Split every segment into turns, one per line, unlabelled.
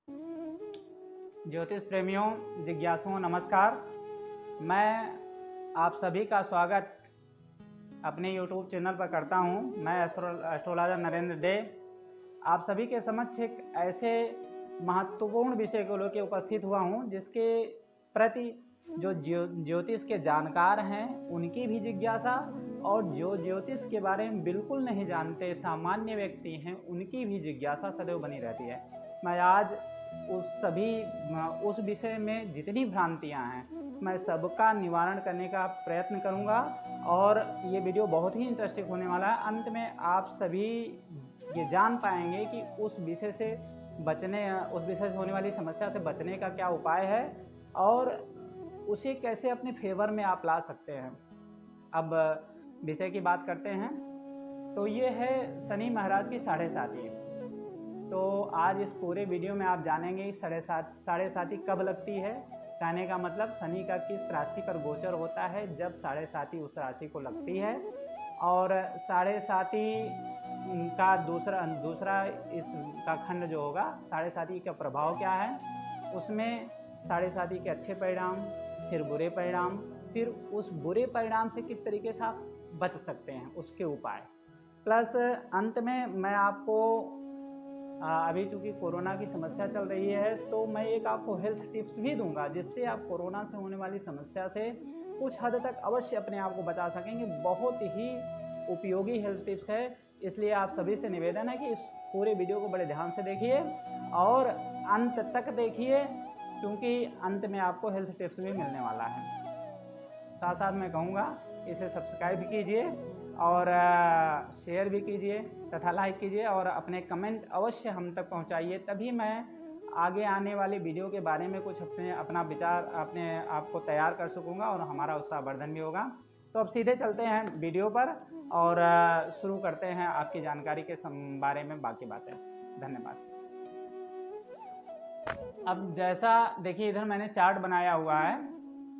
ज्योतिष प्रेमियों, जिज्ञासुओं, नमस्कार। मैं आप सभी का स्वागत अपने YouTube चैनल पर करता हूं। मैं एस्ट्रोलॉजर नरेंद्र डे आप सभी के समक्ष एक ऐसे महत्वपूर्ण विषय को लेकर उपस्थित हुआ हूं जिसके प्रति जो ज्योतिष के जानकार हैं उनकी भी जिज्ञासा, और जो ज्योतिष के बारे में बिल्कुल नहीं जानते सामान्य व्यक्ति हैं उनकी भी जिज्ञासा सदैव बनी रहती है। मैं आज उस विषय में जितनी भ्रांतियां हैं मैं सबका निवारण करने का प्रयत्न करूंगा, और ये वीडियो बहुत ही इंटरेस्टिंग होने वाला है। अंत में आप सभी ये जान पाएंगे कि उस विषय से होने वाली समस्या से बचने का क्या उपाय है और उसे कैसे अपने फेवर में आप ला सकते हैं। अब विषय की बात करते हैं। तो ये है शनि महाराज की 7.5। तो आज इस पूरे वीडियो में आप जानेंगे 7.5 कब लगती है। कहने का मतलब शनि का किस राशि पर गोचर होता है जब 7.5 उस राशि को लगती है, और 7.5 का दूसरा इसका खंड जो होगा 7.5 का प्रभाव क्या है, उसमें 7.5 के अच्छे परिणाम, फिर बुरे परिणाम, फिर उस बुरे परिणाम से किस तरीके से आप बच सकते हैं उसके उपाय, प्लस अंत में मैं आपको अभी चूंकि कोरोना की समस्या चल रही है तो मैं एक आपको हेल्थ टिप्स भी दूंगा जिससे आप कोरोना से होने वाली समस्या से कुछ हद तक अवश्य अपने आप को बचा सकेंगे। बहुत ही उपयोगी हेल्थ टिप्स है, इसलिए आप सभी से निवेदन है कि इस पूरे वीडियो को बड़े ध्यान से देखिए और अंत तक देखिए, क्योंकि अंत में आपको हेल्थ टिप्स भी मिलने वाला है। साथ साथ मैं कहूँगा इसे सब्सक्राइब भी कीजिए और शेयर भी कीजिए तथा लाइक कीजिए और अपने कमेंट अवश्य हम तक पहुंचाइए, तभी मैं आगे आने वाली वीडियो के बारे में कुछ अपना विचार अपने आप को तैयार कर सकूंगा और हमारा उत्साहवर्धन भी होगा। तो अब सीधे चलते हैं वीडियो पर और शुरू करते हैं आपकी जानकारी के बारे में बाकी बातें। धन्यवाद। अब जैसा देखिए इधर मैंने चार्ट बनाया हुआ है,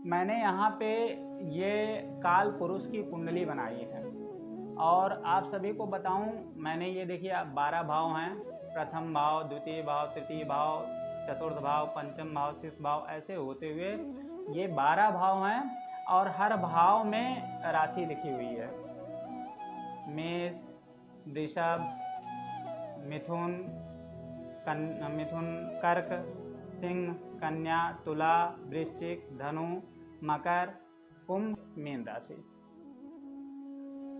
मैंने यहाँ पे ये काल पुरुष की कुंडली बनाई है और आप सभी को बताऊं, मैंने ये देखिए 12 भाव हैं, प्रथम भाव, द्वितीय भाव, तृतीय भाव, चतुर्थ भाव, पंचम भाव, षष्ठ भाव, ऐसे होते हुए ये 12 भाव हैं और हर भाव में राशि लिखी हुई है। मेष, वृषभ, मिथुन, कर्क, सिंह, कन्या, तुला, वृश्चिक, धनु, मकर, कुंभ, मीन राशि।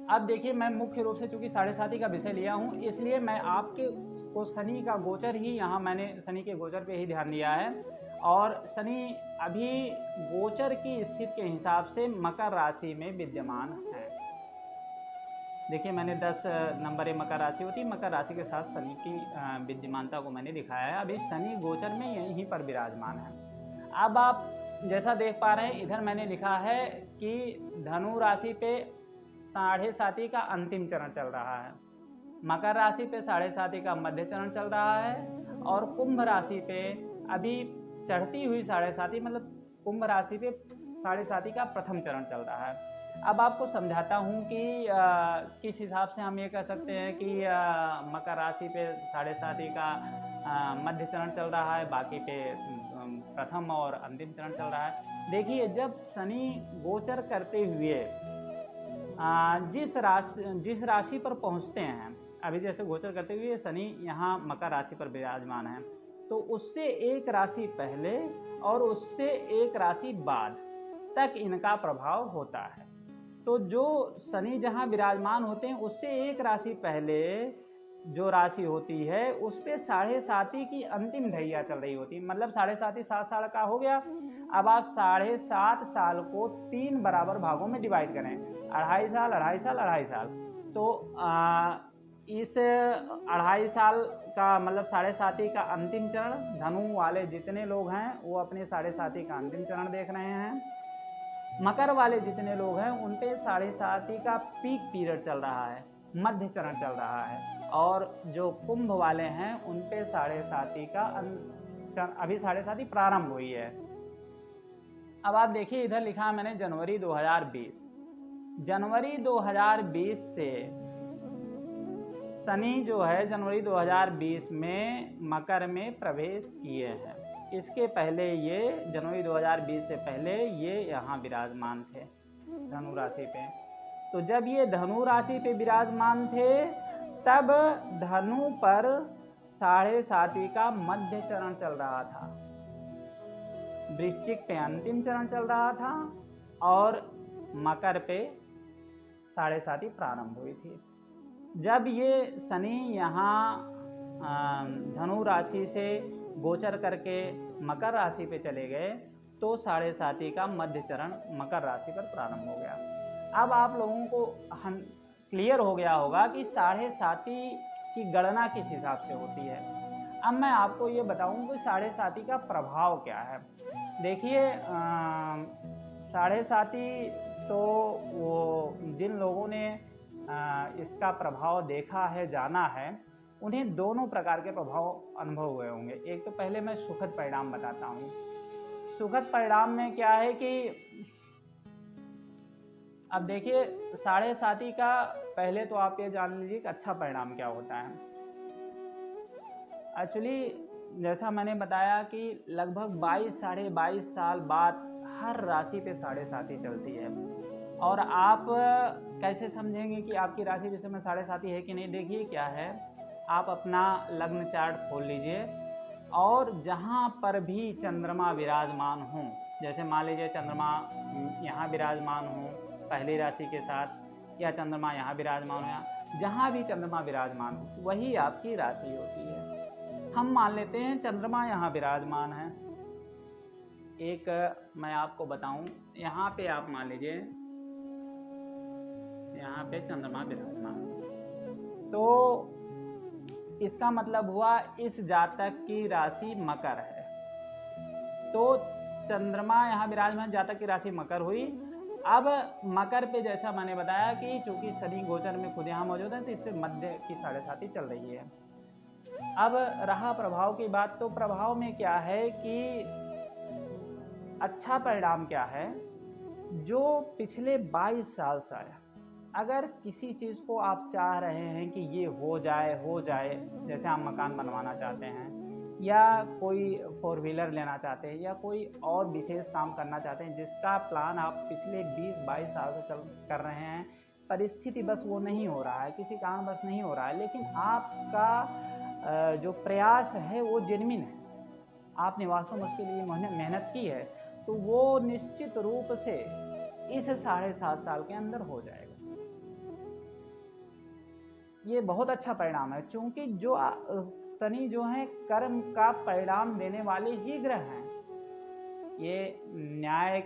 अब देखिए मैं मुख्य रूप से चूंकि 7.5 का विषय लिया हूं इसलिए मैं आपके को शनि का गोचर ही यहाँ मैंने शनि के गोचर पे ही ध्यान दिया है, और शनि अभी गोचर की स्थिति के हिसाब से मकर राशि में विद्यमान है। देखिए मैंने 10 नंबर मकर राशि होती है, मकर राशि के साथ शनि की विद्यमानता को मैंने दिखाया है। अभी शनि गोचर में यहीं पर विराजमान है। अब आप जैसा देख पा रहे हैं इधर मैंने लिखा है कि धनु राशि पे 7.5 का अंतिम चरण चल रहा है, मकर राशि पे 7.5 का मध्य चरण चल रहा है, और कुंभ राशि पे अभी चढ़ती हुई 7.5 मतलब कुंभ राशि पे 7.5 का प्रथम चरण चल रहा है। अब आपको समझाता हूँ कि किस हिसाब से हम ये कह सकते हैं कि मकर राशि पे 7.5 का मध्य चरण चल रहा है, बाकी पे प्रथम और अंतिम चरण चल रहा है। देखिए जब शनि गोचर करते हुए जिस राशि पर पहुंचते हैं, अभी जैसे गोचर करते हुए शनि यहाँ मकर राशि पर विराजमान है, तो उससे एक राशि पहले और उससे एक राशि बाद तक इनका प्रभाव होता है। तो जो शनि जहाँ विराजमान होते हैं उससे एक राशि पहले जो राशि होती है उस पर 7.5 की अंतिम ढैया चल रही होती है, मतलब 7.5 7 साल का हो गया। अब आप 7.5 साल को 3 बराबर भागों में डिवाइड करें, 2.5 साल, 2.5 साल, 2.5 साल, तो इस 2.5 साल का मतलब 7.5 का अंतिम चरण, धनु वाले जितने लोग हैं वो अपने 7.5 का अंतिम चरण देख रहे हैं, मकर वाले जितने लोग हैं उन पे 7.5 का पीक पीरियड चल रहा है, मध्य चरण चल रहा है, और जो कुंभ वाले हैं उन पे 7.5 का अभी 7.5 प्रारंभ हुई है। अब आप देखिए इधर लिखा है मैंने जनवरी 2020 से शनि जो है जनवरी 2020 में मकर में प्रवेश किए हैं। इसके पहले ये जनवरी 2020 से पहले ये यहाँ विराजमान थे धनु राशि पे। तो जब ये धनु राशि पे विराजमान थे तब धनु पर 7.5 का मध्य चरण चल रहा था, वृश्चिक पे अंतिम चरण चल रहा था और मकर पे 7.5 प्रारंभ हुई थी। जब ये शनि यहाँ धनु राशि से गोचर करके मकर राशि पे चले गए तो 7.5 का मध्य चरण मकर राशि पर प्रारंभ हो गया। अब आप लोगों को क्लियर हो गया होगा कि 7.5 की गणना किस हिसाब से होती है। अब मैं आपको ये बताऊं कि 7.5 का प्रभाव क्या है। देखिए 7.5 तो वो जिन लोगों ने इसका प्रभाव देखा है, जाना है, उन्हें दोनों प्रकार के प्रभाव अनुभव हुए होंगे। एक तो पहले मैं सुखद परिणाम बताता हूँ। सुखद परिणाम में क्या है कि अब देखिए 7.5 का पहले तो आप ये जान लीजिए कि अच्छा परिणाम क्या होता है। एक्चुअली जैसा मैंने बताया कि लगभग 22-22.5 साल बाद हर राशि पे 7.5 चलती है। और आप कैसे समझेंगे कि आपकी राशि जिस समय 7.5 है कि नहीं? देखिए क्या है, आप अपना लग्न चार्ट खोल लीजिए और जहाँ पर भी चंद्रमा विराजमान हो, जैसे मान लीजिए चंद्रमा यहाँ विराजमान हो पहली राशि के साथ, या चंद्रमा यहाँ विराजमान हो, जहाँ भी चंद्रमा विराजमान हो वही आपकी राशि होती है। हम मान लेते हैं चंद्रमा यहाँ विराजमान है। एक मैं आपको बताऊं, यहाँ पे आप मान लीजिए यहाँ पे चंद्रमा विराजमान, तो इसका मतलब हुआ इस जातक की राशि मकर है। तो चंद्रमा यहाँ विराजमान, जातक की राशि मकर हुई। अब मकर पे जैसा मैंने बताया कि चूंकि शनि गोचर में खुद यहाँ मौजूद है तो इस पे मध्य की 7.5 चल रही है। अब रहा प्रभाव की बात, तो प्रभाव में क्या है कि अच्छा परिणाम क्या है, जो पिछले 22 साल से आया, अगर किसी चीज़ को आप चाह रहे हैं कि ये हो जाए, जैसे आप मकान बनवाना चाहते हैं या कोई 4 व्हीलर लेना चाहते हैं या कोई और विशेष काम करना चाहते हैं जिसका प्लान आप पिछले 20-22 साल से कर रहे हैं, परिस्थिति बस वो नहीं हो रहा है, किसी कारण बस नहीं हो रहा है, लेकिन आपका जो प्रयास है वो जेन्युइन है, आपने वास्तव में उसके लिए मेहनत की है, तो वो निश्चित रूप से इस 7.5 साल के अंदर हो जाएगा। ये बहुत अच्छा परिणाम है, क्योंकि जो शनि जो है कर्म का परिणाम देने वाले ही ग्रह हैं। ये न्याय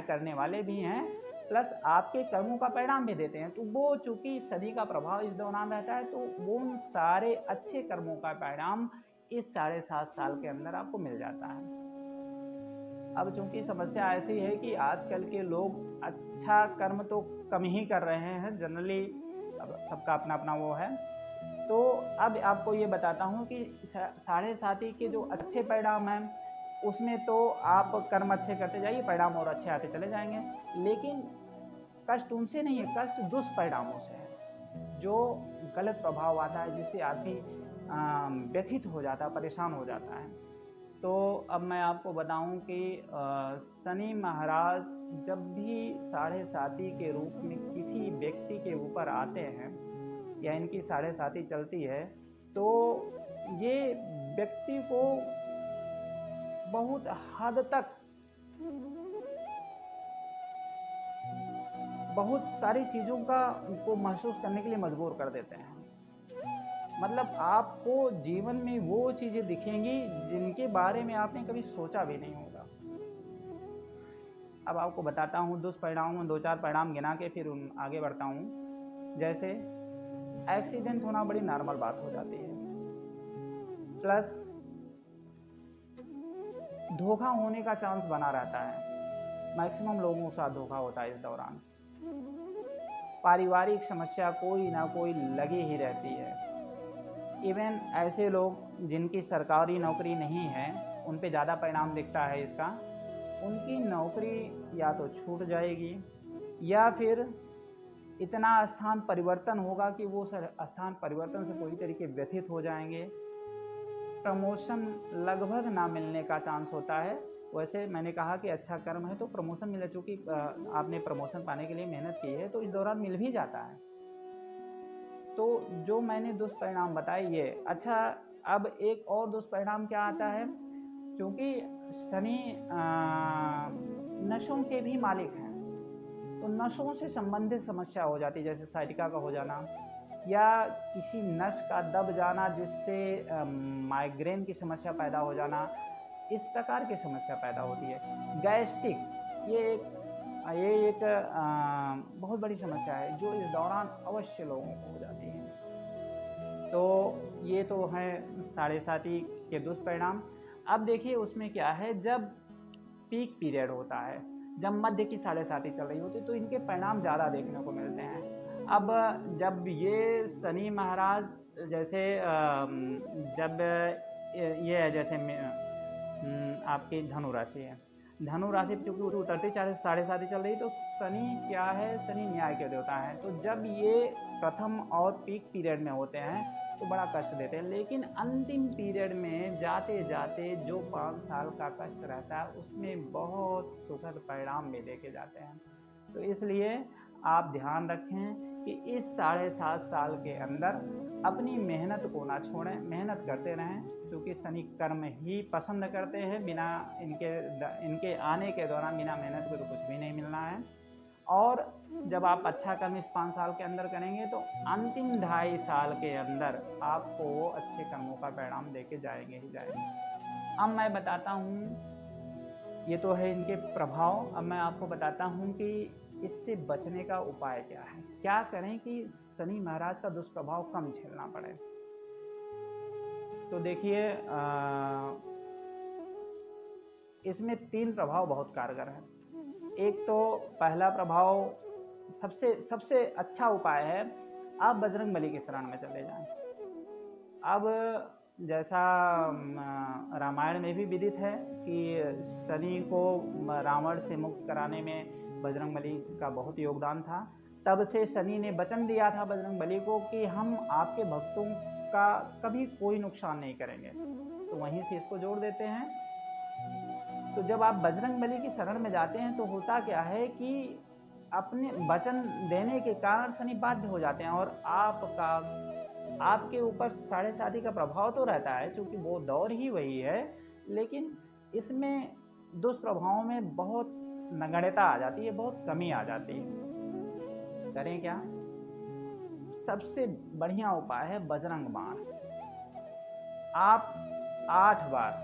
करने वाले भी हैं, प्लस आपके कर्मों का परिणाम भी देते हैं। तो वो चूंकि शनि का प्रभाव इस दौरान रहता है, तो वो उन सारे अच्छे कर्मों का परिणाम इस 7.5 साल के अंदर आपको मिल जाता है। अब चूंकि समस्या ऐसी है कि आजकल के लोग अच्छा कर्म तो कम ही कर रहे हैं जनरली, अब सबका अपना अपना वो है। तो अब आपको ये बताता हूँ कि 7.5 के जो अच्छे परिणाम हैं उसमें तो आप कर्म अच्छे करते जाइए, परिणाम और अच्छे आते चले जाएंगे, लेकिन कष्ट उनसे नहीं है, कष्ट दुष्परिणामों से है, जो गलत प्रभाव आता है जिससे आदमी व्यथित हो जाता है, परेशान हो जाता है। तो अब मैं आपको बताऊं कि शनि महाराज जब भी 7.5 के रूप में किसी व्यक्ति के ऊपर आते हैं या इनकी 7.5 चलती है, तो ये व्यक्ति को बहुत हद तक बहुत सारी चीज़ों को महसूस करने के लिए मजबूर कर देते हैं। मतलब आपको जीवन में वो चीज़ें दिखेंगी जिनके बारे में आपने कभी सोचा भी नहीं होगा। अब आपको बताता हूँ दुष्परिणामों में 2-4 परिणाम गिना के फिर आगे बढ़ता हूँ। जैसे एक्सीडेंट होना बड़ी नॉर्मल बात हो जाती है, प्लस धोखा होने का चांस बना रहता है, मैक्सिमम लोगों के साथ धोखा होता है इस दौरान। पारिवारिक समस्या कोई ना कोई लगी ही रहती है। इवन ऐसे लोग जिनकी सरकारी नौकरी नहीं है उन पे ज़्यादा परिणाम दिखता है इसका, उनकी नौकरी या तो छूट जाएगी या फिर इतना स्थान परिवर्तन होगा कि वो स्थान परिवर्तन से पूरी तरीके व्यथित हो जाएंगे। प्रमोशन लगभग ना मिलने का चांस होता है। वैसे मैंने कहा कि अच्छा कर्म है तो प्रमोशन मिले, चूँकि आपने प्रमोशन पाने के लिए मेहनत की है तो इस दौरान मिल भी जाता है। तो जो मैंने दुष्परिणाम बताए ये। अच्छा, अब एक और दुष्परिणाम क्या आता है, क्योंकि शनि नशों के भी मालिक हैं, तो नशों से संबंधित समस्या हो जाती है, जैसे साइटिका का हो जाना या किसी नस का दब जाना जिससे माइग्रेन की समस्या पैदा हो जाना, इस प्रकार की समस्या पैदा होती है। गैस्ट्रिक ये एक बहुत बड़ी समस्या है जो इस दौरान अवश्य लोगों को हो जाती है। तो ये तो हैं 7.5 के दुष्परिणाम। अब देखिए उसमें क्या है, जब पीक पीरियड होता है, जब मध्य की 7.5 चल रही होती है, तो इनके परिणाम ज़्यादा देखने को मिलते हैं। अब जब ये शनि महाराज जैसे जब ये है, जैसे आपकी धनु राशि है, धनु राशि चूँकि उतरती 7.5 चल रही, तो शनि क्या है, शनि न्याय के देवता है। तो जब ये प्रथम और पीक पीरियड में होते हैं तो बड़ा कष्ट देते हैं, लेकिन अंतिम पीरियड में जाते जाते जो 5 साल का कष्ट रहता है उसमें बहुत सुखद परिणाम भी देके जाते हैं। तो इसलिए आप ध्यान रखें कि इस 7.5 साल के अंदर अपनी मेहनत को ना छोड़ें, मेहनत करते रहें, क्योंकि शनि कर्म ही पसंद करते हैं। बिना इनके आने के दौरान बिना मेहनत के तो कुछ भी नहीं मिलना है। और जब आप अच्छा कर्म इस 5 साल के अंदर करेंगे तो अंतिम 2.5 साल के अंदर आपको वो अच्छे कर्मों का परिणाम देके जाएंगे ही जाएंगे। अब मैं बताता हूँ, ये तो है इनके प्रभाव। अब मैं आपको बताता हूँ कि इससे बचने का उपाय क्या है, क्या करें कि शनि महाराज का दुष्प्रभाव कम झेलना पड़े। तो देखिए इसमें 3 प्रभाव बहुत कारगर हैं। एक तो पहला प्रभाव, सबसे अच्छा उपाय है, आप बजरंगबली की शरण में चले जाएं। अब जैसा रामायण में भी विदित है कि शनि को रावण से मुक्त कराने में बजरंगबली का बहुत योगदान था। तब से शनि ने वचन दिया था बजरंगबली को कि हम आपके भक्तों का कभी कोई नुकसान नहीं करेंगे। तो वहीं से इसको जोड़ देते हैं। तो जब आप बजरंगबली की शरण में जाते हैं तो होता क्या है कि अपने वचन देने के कारण शनि बाध्य हो जाते हैं, और आपके ऊपर 7.5 का प्रभाव तो रहता है, क्योंकि वो दौर ही वही है, लेकिन इसमें दुष्प्रभावों में बहुत नगण्यता आ जाती है, बहुत कमी आ जाती है। करें क्या? सबसे बढ़िया उपाय है बजरंग बाण। आप 8 बार,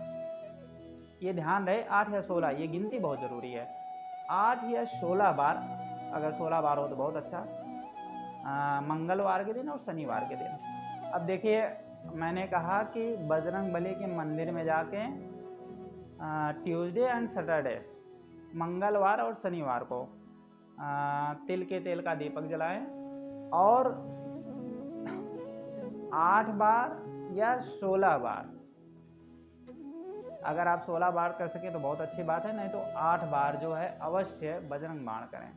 ये ध्यान रहे 8 या 16, ये गिनती बहुत ज़रूरी है। 8 या 16 बार, अगर 16 बार हो तो बहुत अच्छा, मंगलवार के दिन और शनिवार के दिन। अब देखिए मैंने कहा कि बजरंगबली के मंदिर में जाके ट्यूसडे एंड सैटरडे, मंगलवार और शनिवार को तिल के तेल का दीपक जलाएं, और 8 बार या 16 बार, अगर आप 16 बार कर सके तो बहुत अच्छी बात है, नहीं तो 8 बार जो है अवश्य बजरंग बाण करें।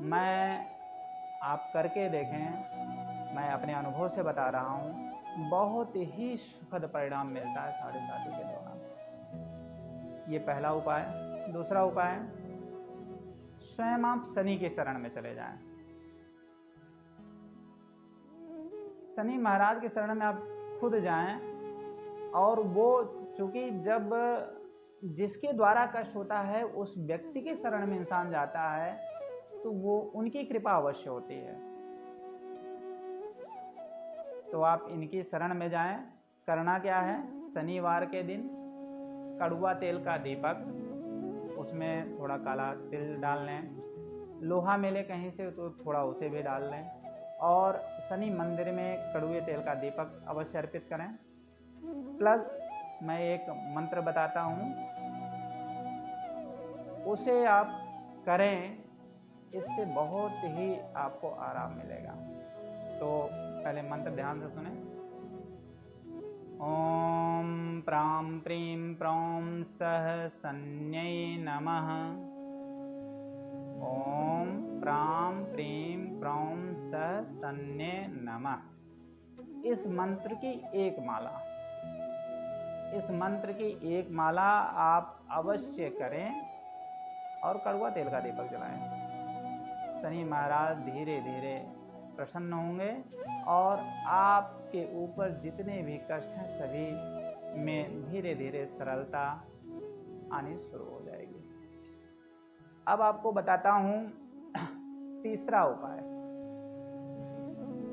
मैं आप करके देखें, मैं अपने अनुभव से बता रहा हूँ, बहुत ही सुखद परिणाम मिलता है 7.5 के दौरान। ये पहला उपाय। दूसरा उपाय, स्वयं आप शनि के शरण में चले जाएं। शनि महाराज के शरण में आप खुद जाएं, और वो चूँकि जब जिसके द्वारा कष्ट होता है उस व्यक्ति के शरण में इंसान जाता है तो वो उनकी कृपा अवश्य होती है। तो आप इनकी शरण में जाएं। करना क्या है, शनिवार के दिन कड़वा तेल का दीपक, उसमें थोड़ा काला तिल डाल लें, लोहा मिले कहीं से तो थोड़ा उसे भी डाल लें, और शनि मंदिर में कड़वे तेल का दीपक अवश्य अर्पित करें। प्लस मैं एक मंत्र बताता हूँ, उसे आप करें, इससे बहुत ही आपको आराम मिलेगा। तो पहले मंत्र ध्यान से सुने। ओम प्रां प्रीं प्रौं सः शन्यै नमः। ओम प्राम प्रीम प्रौम सह सन्ने नमः। इस मंत्र की एक माला, इस मंत्र की एक माला आप अवश्य करें और कड़वा तेल का दीपक जलाएं। शनि महाराज धीरे धीरे प्रसन्न होंगे और आपके ऊपर जितने भी कष्ट हैं सभी में धीरे धीरे सरलता आनी शुरू हो जाएगी। अब आपको बताता हूं तीसरा उपाय।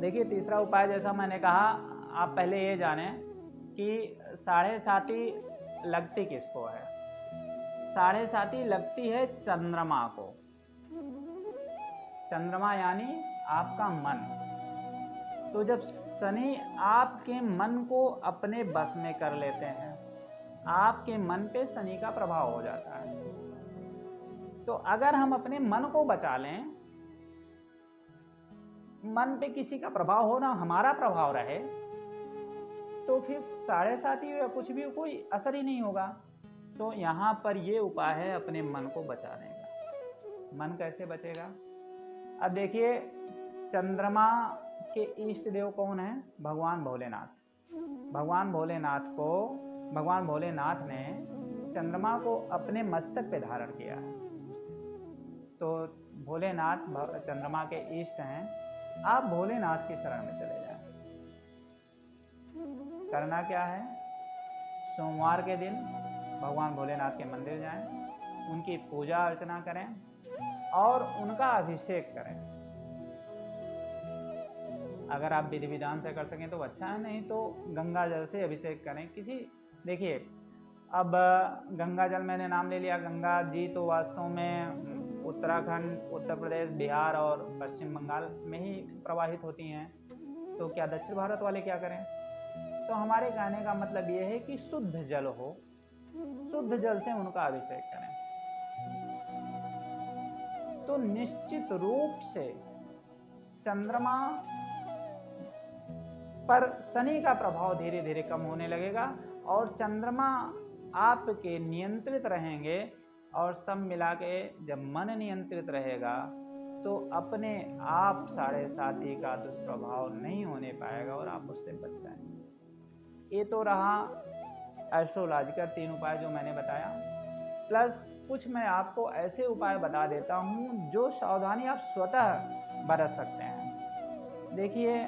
देखिए, तीसरा उपाय जैसा मैंने कहा, आप पहले ये जानें कि 7.5 लगती किसको है। 7.5 लगती है चंद्रमा को। चंद्रमा यानी आपका मन। तो जब शनि आपके मन को अपने बस में कर लेते हैं, आपके मन पे शनि का प्रभाव हो जाता है। तो अगर हम अपने मन को बचा लें, मन पे किसी का प्रभाव हो ना हमारा प्रभाव रहे, तो फिर 7.5 या कुछ भी कोई असर ही नहीं होगा। तो यहाँ पर ये उपाय है अपने मन को बचाने का। मन कैसे बचेगा? अब देखिए, चंद्रमा के इष्ट देव कौन है? भगवान भोलेनाथ। भगवान भोलेनाथ ने चंद्रमा को अपने मस्तक पे धारण किया है। तो भोलेनाथ चंद्रमा के इष्ट हैं। आप भोलेनाथ की शरण में चले जाएं। करना क्या है? सोमवार के दिन भगवान भोलेनाथ के मंदिर जाएं, उनकी पूजा अर्चना करें और उनका अभिषेक करें। अगर आप विधि विधान से कर सकें तो अच्छा है, नहीं तो गंगा जल से अभिषेक करें। देखिए, अब गंगा जल मैंने नाम ले लिया। गंगा जी तो वास्तव में उत्तराखंड, उत्तर प्रदेश, बिहार और पश्चिम बंगाल में ही प्रवाहित होती हैं। तो क्या दक्षिण भारत वाले क्या करें? तो हमारे कहने का मतलब ये है कि शुद्ध जल हो, शुद्ध जल से उनका अभिषेक करें। तो निश्चित रूप से चंद्रमा पर शनि का प्रभाव धीरे धीरे कम होने लगेगा और चंद्रमा आपके नियंत्रित रहेंगे। और सब मिला के जब मन नियंत्रित रहेगा तो अपने आप 7.5 का दुष्प्रभाव नहीं होने पाएगा और आप उससे बच जाएंगे। ये तो रहा एस्ट्रोलॉजिकल 3 उपाय जो मैंने बताया, प्लस कुछ मैं आपको ऐसे उपाय बता देता हूँ जो सावधानी आप स्वतः बरत सकते हैं। देखिए,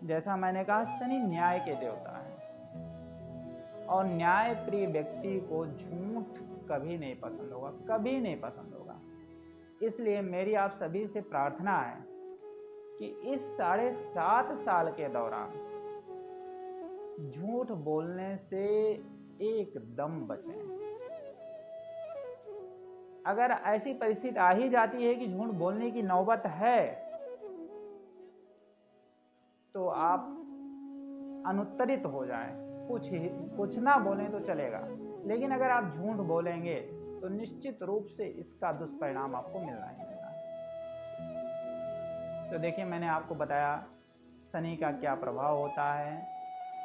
जैसा मैंने कहा, शनि न्याय के देवता हैं और न्याय प्रिय व्यक्ति को झूठ कभी नहीं पसंद होगा, कभी नहीं पसंद होगा। इसलिए मेरी आप सभी से प्रार्थना है कि इस 7.5 साल के दौरान झूठ बोलने से एकदम बचें। अगर ऐसी परिस्थिति आ ही जाती है कि झूठ बोलने की नौबत है, तो आप अनुत्तरित हो जाएं, कुछ ना बोलें तो चलेगा, लेकिन अगर आप झूठ बोलेंगे तो निश्चित रूप से इसका दुष्परिणाम आपको मिलना ही मिलना है। तो देखिए, मैंने आपको बताया शनि का क्या प्रभाव होता है,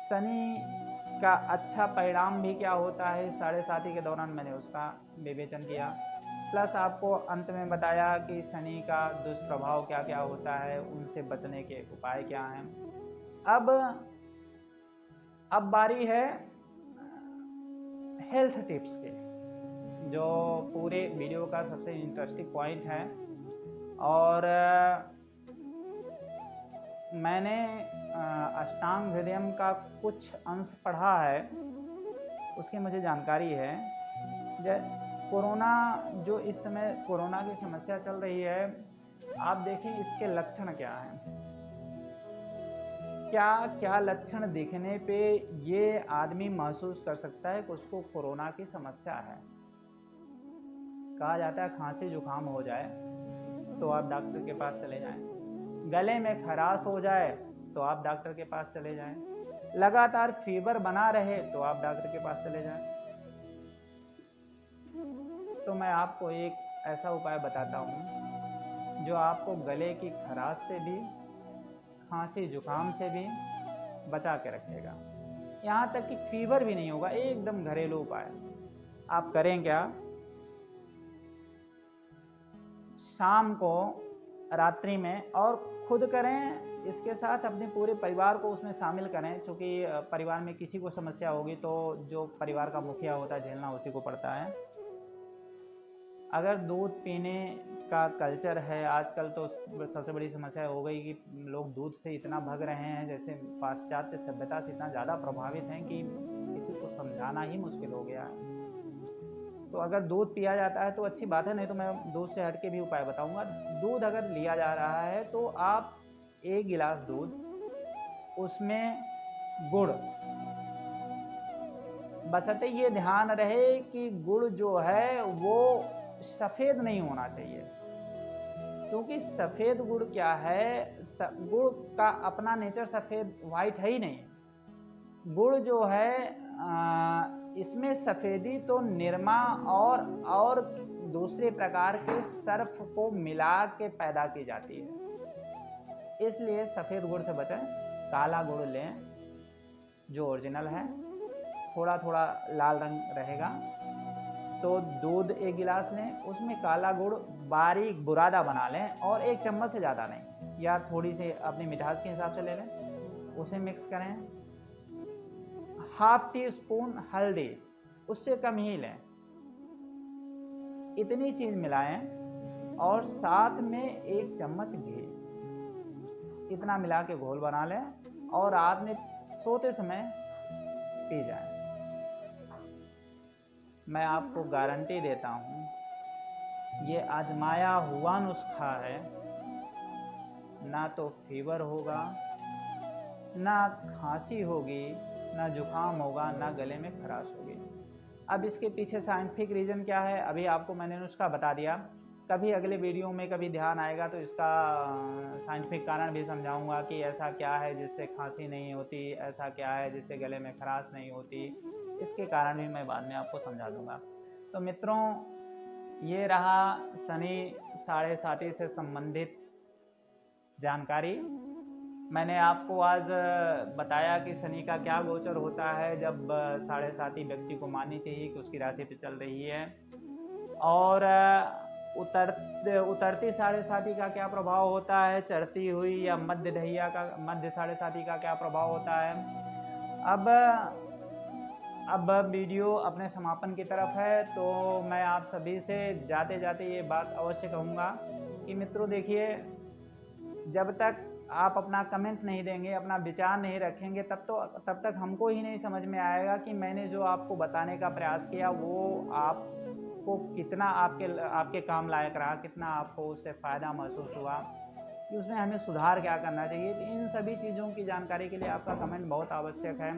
शनि का अच्छा परिणाम भी क्या होता है 7.5 के दौरान, मैंने उसका विवेचन किया। प्लस आपको अंत में बताया कि शनि का दुष्प्रभाव क्या क्या होता है, उनसे बचने के उपाय क्या हैं। अब बारी है हेल्थ टिप्स की, जो पूरे वीडियो का सबसे इंटरेस्टिंग पॉइंट है। और मैंने अष्टांग हृदयम का कुछ अंश पढ़ा है, उसकी मुझे जानकारी है। कोरोना, जो इस समय कोरोना की समस्या चल रही है, आप देखिए इसके लक्षण क्या हैं। क्या क्या लक्षण दिखने पे ये आदमी महसूस कर सकता है कि उसको कोरोना की समस्या है। कहा जाता है खांसी जुकाम हो जाए तो आप डॉक्टर के पास चले जाएं, गले में खराश हो जाए तो आप डॉक्टर के पास चले जाएं, लगातार फीवर बना रहे तो आप डॉक्टर के पास चले जाएं। तो मैं आपको एक ऐसा उपाय बताता हूँ जो आपको गले की खराश से भी, खांसी जुकाम से भी बचा के रखेगा, यहाँ तक कि फीवर भी नहीं होगा। एकदम घरेलू उपाय। आप करें क्या? शाम को, रात्रि में, और खुद करें, इसके साथ अपने पूरे परिवार को उसमें शामिल करें, क्योंकि परिवार में किसी को समस्या होगी तो जो परिवार का मुखिया होता है झेलना उसी को पड़ता है। अगर दूध पीने का कल्चर है, आजकल तो सबसे बड़ी समस्या हो गई कि लोग दूध से इतना भग रहे हैं, जैसे पाश्चात्य सभ्यता से इतना ज़्यादा प्रभावित हैं कि किसी को समझाना ही मुश्किल हो गया है। तो अगर दूध पिया जाता है तो अच्छी बात है, नहीं तो मैं दूध से हट के भी उपाय बताऊंगा। दूध अगर लिया जा रहा है तो आप 1 गिलास दूध, उसमें गुड़, बशर्ते ये ध्यान रहे कि गुड़ जो है वो सफ़ेद नहीं होना चाहिए, क्योंकि सफ़ेद गुड़ क्या है, गुड़ का अपना नेचर सफ़ेद वाइट है ही नहीं। गुड़ जो है इसमें सफ़ेदी तो निरमा और दूसरे प्रकार के सर्फ को मिला के पैदा की जाती है, इसलिए सफ़ेद गुड़ से बचें। काला गुड़ लें जो ओरिजिनल है, थोड़ा थोड़ा लाल रंग रहेगा। तो दूध 1 गिलास लें, उसमें काला गुड़ बारीक बुरादा बना लें, और 1 चम्मच से ज़्यादा नहीं, या थोड़ी सी अपनी मिठास के हिसाब से ले लें, उसे मिक्स करें। ½ टी स्पून हल्दी, उससे कम ही लें, इतनी चीज़ मिलाएं, और साथ में 1 चम्मच घी, इतना मिला के घोल बना लें, और रात में सोते समय पी जाएं। मैं आपको गारंटी देता हूँ, ये आजमाया हुआ नुस्खा है, ना तो फीवर होगा, ना खांसी होगी, ना जुकाम होगा, ना गले में खराश होगी। अब इसके पीछे साइंटिफिक रीज़न क्या है, अभी आपको मैंने नुस्खा बता दिया। कभी अगले वीडियो में कभी ध्यान आएगा तो इसका साइंटिफिक कारण भी समझाऊंगा कि ऐसा क्या है जिससे खांसी नहीं होती, ऐसा क्या है जिससे गले में खराश नहीं होती, इसके कारण भी मैं बाद में आपको समझा दूंगा। तो मित्रों, ये रहा शनि साढ़े साथी से संबंधित जानकारी। मैंने आपको आज बताया कि शनि का क्या गोचर होता है जब साढ़े साथी व्यक्ति को माननी चाहिए कि उसकी राशि पे चल रही है, और उतरती साढ़े साथी का क्या प्रभाव होता है, चढ़ती हुई या मध्य ढैया का, मध्य साढ़े साथी का क्या प्रभाव होता है। अब वीडियो अपने समापन की तरफ है, तो मैं आप सभी से जाते जाते ये बात अवश्य कहूँगा कि मित्रों देखिए, जब तक आप अपना कमेंट नहीं देंगे, अपना विचार नहीं रखेंगे, तब तक हमको ही नहीं समझ में आएगा कि मैंने जो आपको बताने का प्रयास किया वो आपको कितना आपके काम लायक रहा, कितना आपको उससे फ़ायदा महसूस हुआ, कि उसमें हमें सुधार क्या करना चाहिए। तो इन सभी चीज़ों की जानकारी के लिए आपका कमेंट बहुत आवश्यक है।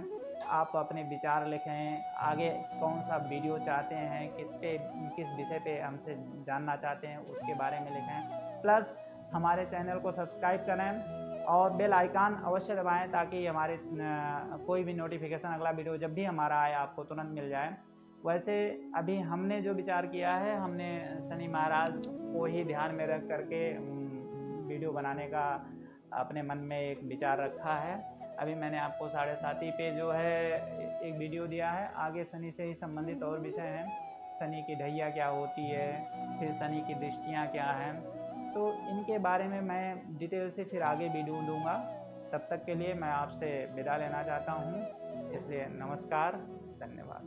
आप अपने विचार लिखें, आगे कौन सा वीडियो चाहते हैं, किस विषय पे हमसे जानना चाहते हैं, उसके बारे में लिखें। प्लस हमारे चैनल को सब्सक्राइब करें और बेल आइकन अवश्य दबाएं, ताकि हमारे कोई भी नोटिफिकेशन, अगला वीडियो जब भी हमारा आए आपको तुरंत मिल जाए। वैसे अभी हमने जो विचार किया है, हमने शनि महाराज को ही ध्यान में रख करके वीडियो बनाने का अपने मन में एक विचार रखा है। अभी मैंने आपको साढ़े साथी पे जो है एक वीडियो दिया है, आगे शनि से ही संबंधित और विषय हैं, शनि की ढैया क्या होती है, फिर शनि की दृष्टियाँ क्या हैं, तो इनके बारे में मैं डिटेल से फिर आगे वीडियो दूंगा। तब तक के लिए मैं आपसे विदा लेना चाहता हूँ, इसलिए नमस्कार, धन्यवाद।